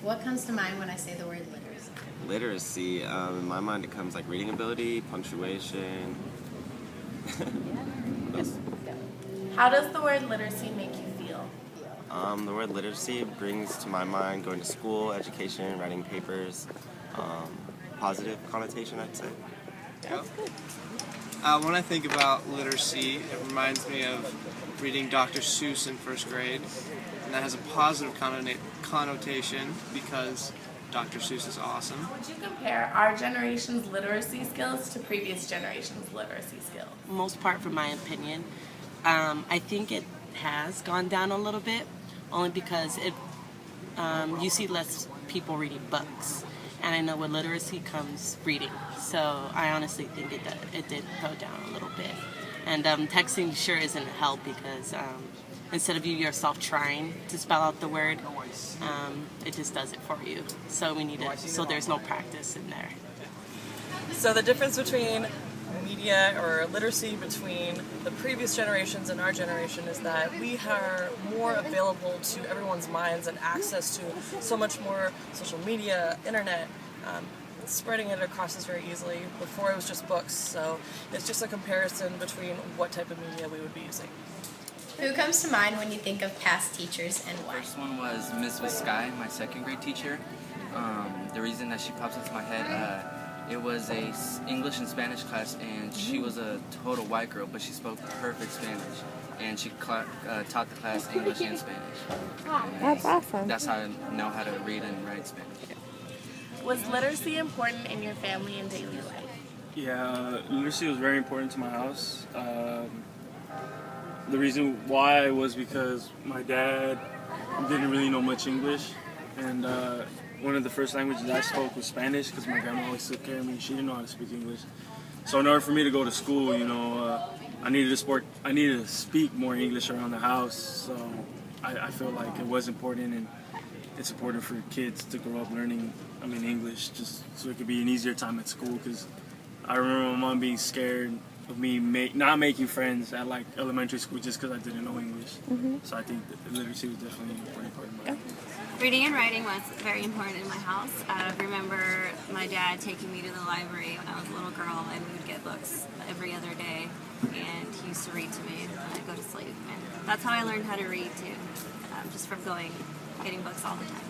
What comes to mind when I say the word literacy? Literacy, in my mind it comes like reading ability, punctuation. Those- How does the word literacy make you feel? the word literacy brings to my mind going to school, education, writing papers, positive connotation, I'd say. When I think about literacy, it reminds me of reading Dr. Seuss in first grade, and that has a positive connotation because Dr. Seuss is awesome. Would you compare our generation's literacy skills to previous generations' literacy skills? Most part, for my opinion, I think it has gone down a little bit, only because you see less people reading books, and I know with literacy comes reading. So I honestly think it did go down a little bit. And texting sure isn't a help because instead of you yourself trying to spell out the word, it just does it for you. So so there's no practice in there. So the difference between media or literacy between the previous generations and our generation is that we are more available to everyone's minds and access to so much more social media, internet, spreading it across us very easily. Before it was just books, so it's just a comparison between what type of media we would be using. Who comes to mind when you think of past teachers and why? First one was Miss Viscay, my second grade teacher. The reason that she pops into my head, it was a English and Spanish class, and she was a total white girl, but she spoke perfect Spanish, and she taught the class English and Spanish. That's awesome. That's how I know how to read and write Spanish. Was literacy important in your family and daily life? Yeah, literacy was very important to my house. The reason why was because my dad didn't really know much English, and one of the first languages I spoke was Spanish because my grandma always took care of me. She didn't know how to speak English. So in order for me to go to school, I needed to speak more English around the house. So I feel like it was important, and it's important for kids to grow up learning English, just so it could be an easier time at school. Because I remember my mom being scared of me not making friends at like elementary school just because I didn't know English. So I think that literacy was definitely an important part of my life. Reading and writing was very important in my house. I remember my dad taking me to the library when I was a little girl, and we would get books every other day, and he used to read to me when I'd go to sleep. And that's how I learned how to read too, just from getting books all the time.